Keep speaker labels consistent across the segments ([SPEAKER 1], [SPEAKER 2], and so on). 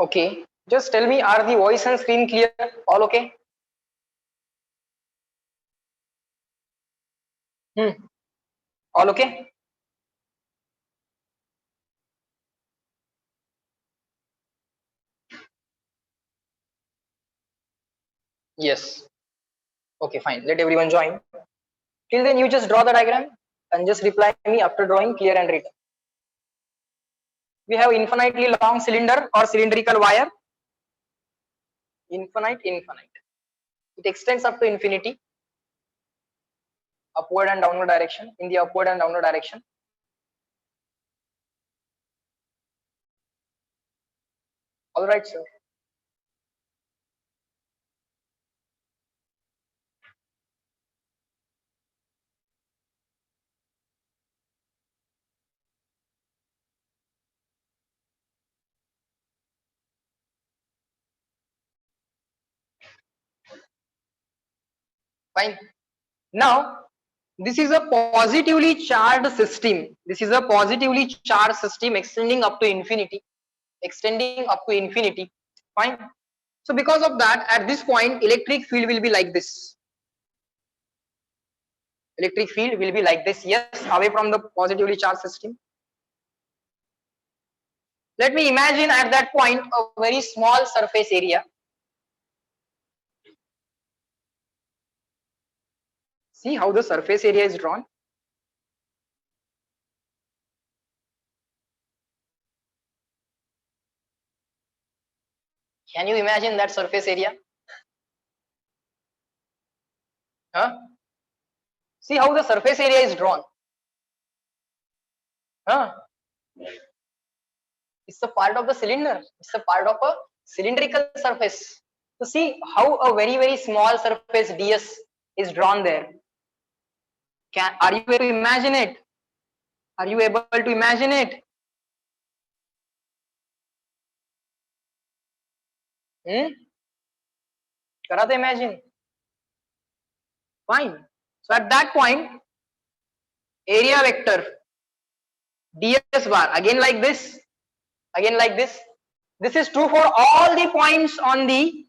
[SPEAKER 1] Okay, just tell me, are the voice and screen clear? All okay? All okay? Yes. Okay, fine. Let everyone join. Till then, you just draw the diagram and just reply me after drawing clear and written. We have infinitely long cylinder or cylindrical wire. Infinite. It extends up to infinity, upward and downward direction, in the upward and downward direction. All right, sir. Fine. Now, this is a positively charged system. This is a positively charged system extending up to infinity. Extending up to infinity. Fine. So because of that, at this point, electric field will be like this. Electric field will be like this. Yes, away from the positively charged system. Let me imagine at that point a very small surface area. See how the surface area is drawn. Can you imagine that surface area? Huh? See how the surface area is drawn. Huh? It's a part of the cylinder. It's a part of a cylindrical surface. So see how a very small surface ds is drawn there. Are you able to imagine it? Are you able to imagine it? करा तो imagine. Fine. So at that point, area vector ds bar again like this, again like this. This is true for all the points on the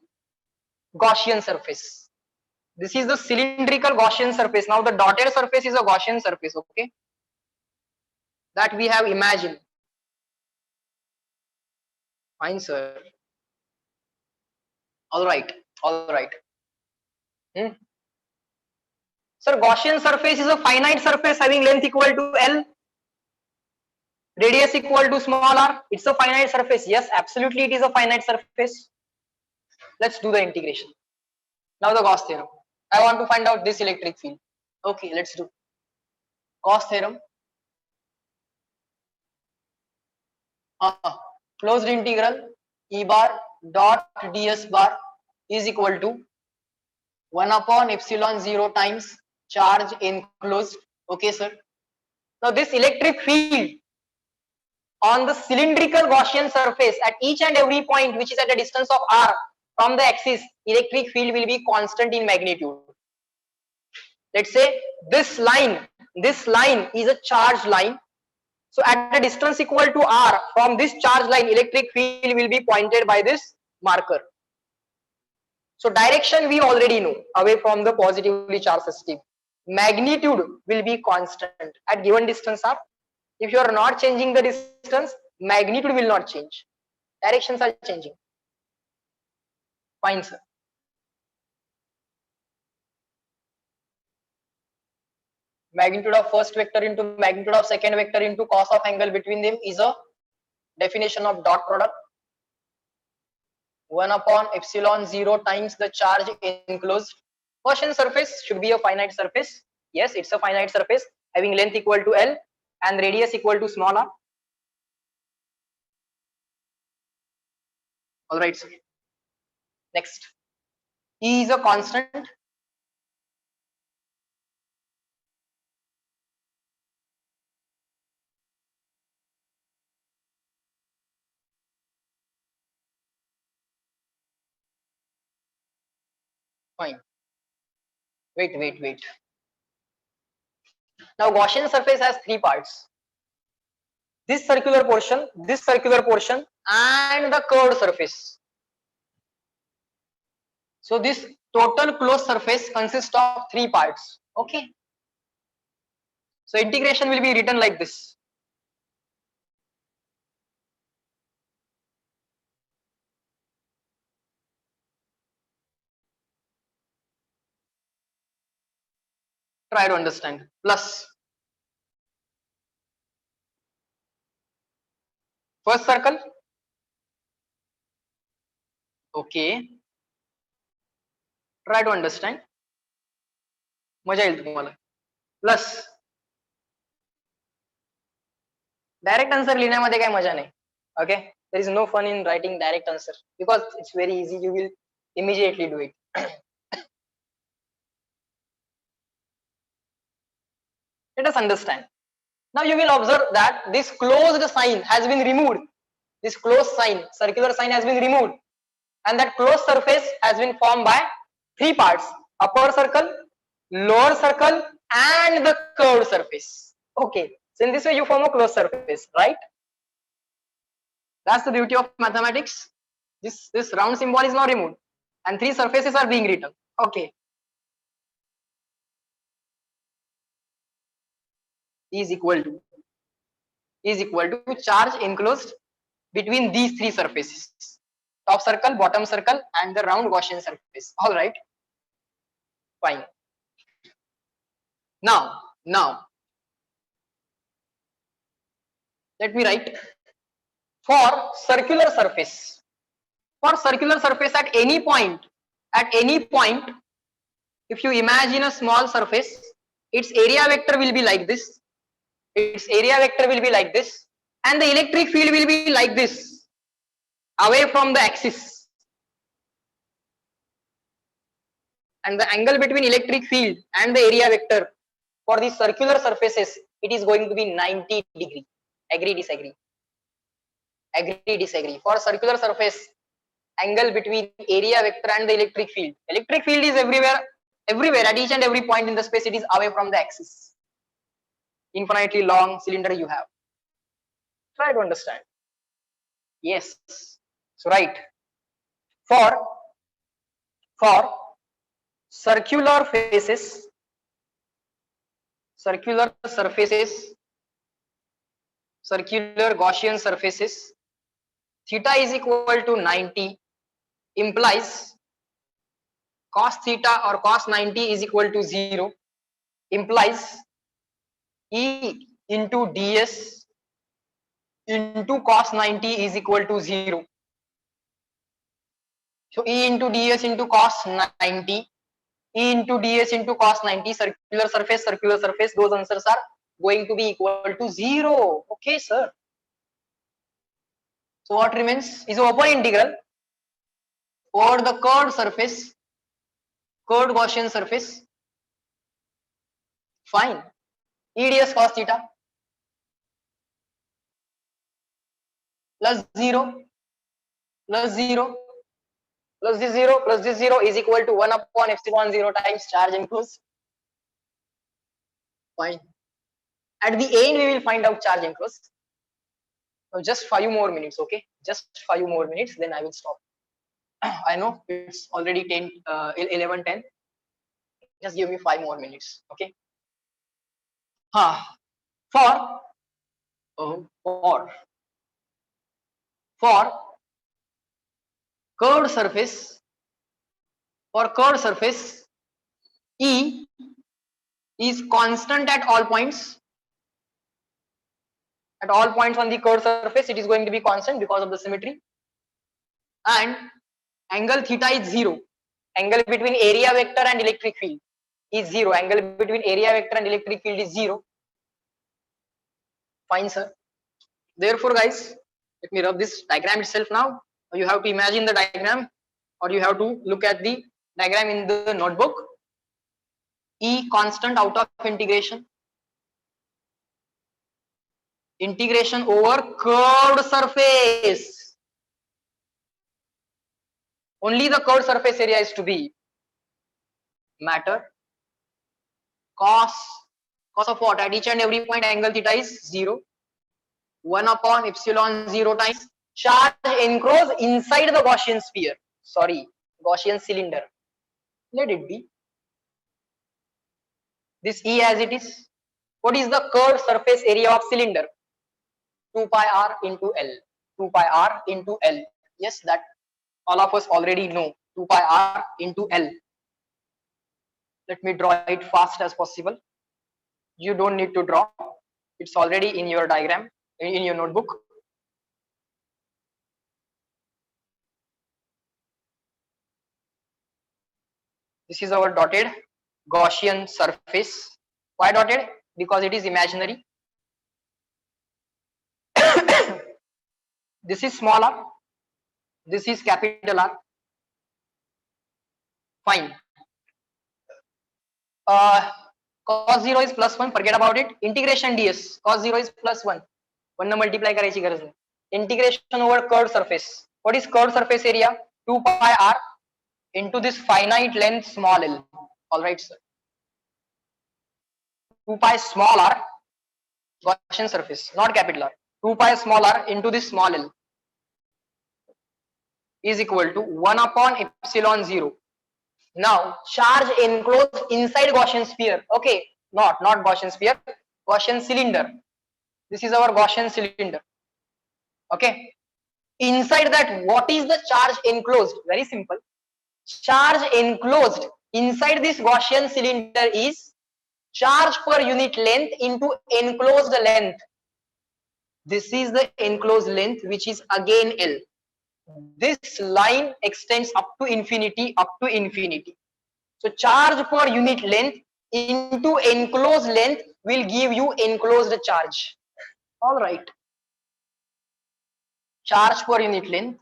[SPEAKER 1] Gaussian surface. This is the cylindrical Gaussian surface. Now the dotted surface is a Gaussian surface, okay? That we have imagined. Fine, sir. All right, all right. Sir, Gaussian surface is a finite surface having length equal to L, radius equal to small r. It's a finite surface. Yes, absolutely, it is a finite surface. Let's do the integration. Now the Gauss theorem. I want to find out this electric field. Okay, let's do Gauss theorem. Closed integral E bar dot ds bar is equal to 1 upon epsilon 0 times charge enclosed. Okay, sir. Now this electric field on the cylindrical Gaussian surface at each and every point which is at a distance of r from the axis, electric field will be constant in magnitude. Let's say this line is a charged line. So at a distance equal to r from this charge line, electric field will be pointed by this marker. So direction we already know, away from the positively charged system. Magnitude will be constant at given distance r. If you are not changing the distance, magnitude will not change. Directions are changing. Fine, sir. Magnitude of first vector into magnitude of second vector into cos of angle between them is a definition of dot product. 1 upon epsilon 0 times the charge enclosed. Gaussian surface should be a finite surface. Yes, it's a finite surface having length equal to L and radius equal to small r. All right, sir. Next, E is a constant. Fine. Wait. Now Gaussian surface has three parts. this circular portion, and the curved surface. So this total closed surface consists of 3 parts. Okay. So integration will be written like this. Try to understand. Plus first circle. Okay. Try to understand. मजा येईल तुम्हाला. Plus direct answer लिहिण्यामध्ये काही मजा नाही. Okay, there is no fun in writing direct answer because it's very easy. You will immediately do it. Let us understand. Now you will observe that this closed sign has been removed. This closed sign, circular sign has been removed, and that closed surface has been formed by 3 parts: upper circle, lower circle, and the curved surface. Okay, so in this way you form a closed surface, right? That's the beauty of mathematics. This round symbol is now removed and 3 surfaces are being written. Okay, is equal to charge enclosed between these 3 surfaces: top circle, bottom circle, and the round Gaussian surface. All right, fine. Now let me write for circular surface. For circular surface at any point, if you imagine a small surface, its area vector will be like this. And the electric field will be like this, away from the axis. And the angle between electric field and the area vector for these circular surfaces, it is going to be 90 degree. Agree, disagree? Agree, disagree? For circular surface, angle between area vector and the electric field is everywhere at each and every point in the space. It is away from the axis. Infinitely long cylinder you have. Try to understand. Yes, so right, for circular faces, circular surfaces, circular Gaussian surfaces, theta is equal to 90 implies cos theta or cos 90 is equal to 0, implies E into ds into cos 90 is equal to 0. So E into ds into cos 90, E into ds into cos 90, circular surface, those answers are going to be equal to 0. Okay, sir. So what remains is open integral over the curved surface, curved Gaussian surface. Fine. E ds cos theta plus 0 plus 0 plus this 0 plus this 0 is equal to 1 upon epsilon 0 times charge enclosed. Fine. At the end we will find out charge enclosed. So just 5 more minutes, okay? Just 5 more minutes, then I will stop. I know it's already 11:10. Just give me 5 more minutes, okay? For curved surface, E is constant at all points. At all points on the curved surface, it is going to be constant because of the symmetry. And angle theta is 0. Angle between area vector and electric field is 0. Angle between area vector and electric field is 0. Fine, sir. Therefore, guys, let me rub this diagram itself now. You have to imagine the diagram, or you have to look at the diagram in the notebook. E constant out of integration. Integration over curved surface. Only the curved surface area is to be matter. Cos of what? At each and every point angle theta is 0. 1 upon epsilon 0 times charge enclosed inside the Gaussian sphere. Sorry, Gaussian cylinder. Let it be. This E as it is. What is the curved surface area of cylinder? 2 pi r into L. 2 pi r into L. Yes, that all of us already know. 2 pi r into L. Let me draw it fast as possible. You don't need to draw. It's already in your diagram, in your notebook. This is our dotted Gaussian surface. Why dotted? Because it is imaginary. This is small r. This is capital R. Fine. Cos 0 is plus 1. Forget about it. Integration ds. Cos 0 is plus 1. 1 multiply करायची गरज नाही. Integration over curved surface. What is curved surface area? 2 pi r into this finite length small l. All right, sir. 2 pi small r Gaussian surface, not capital R. 2 pi small r into this small l is equal to 1 upon epsilon 0. Now charge enclosed inside Gaussian sphere. Okay, not Gaussian sphere, Gaussian cylinder. This is our Gaussian cylinder. Okay, inside that, what is the charge enclosed? Very simple. Charge enclosed inside this Gaussian cylinder is charge per unit length into enclosed length. This is the enclosed length, which is again L. This line extends up to infinity, So charge per unit length into enclosed length will give you enclosed charge. All right. Charge per unit length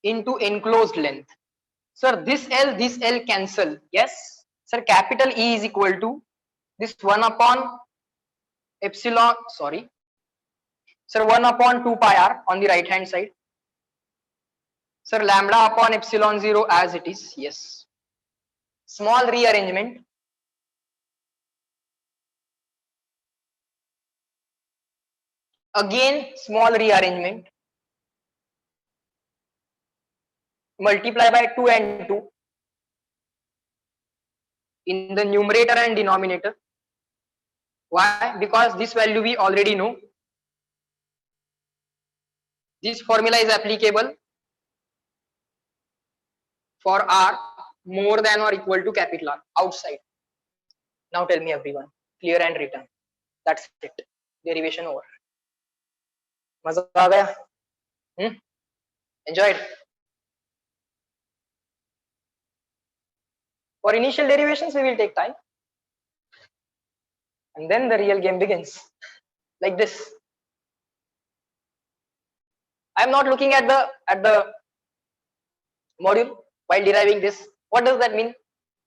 [SPEAKER 1] into enclosed length. Sir, this L cancel. Yes. Sir, capital E is equal to this 1 upon epsilon, sorry. Sir, 1 upon 2 pi r on the right hand side. Sir, lambda upon epsilon 0 as it is. Yes. Small rearrangement. Again, small rearrangement. Multiply by 2 and 2 in the numerator and denominator. Why? Because this value we already know. This formula is applicable for R more than or equal to capital R outside. Now tell me everyone, clear and written. That's it. Derivation over. मजा आ गया? Enjoyed? For initial derivations, we will take time, and then the real game begins. Like this. I am not looking at the module while deriving this. What does that mean?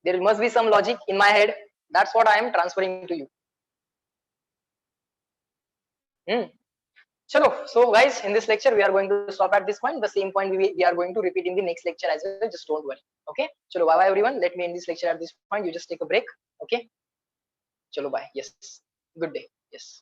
[SPEAKER 1] There must be some logic in my head. That's what I am transferring to you. Chalo. So guys, in this lecture we are going to stop at this point. The same point we are going to repeat in the next lecture as well. Just don't worry. Okay. Chalo, bye bye everyone. Let me end this lecture at this point. You just take a break. Okay. Chalo, bye. Yes. Good day. Yes.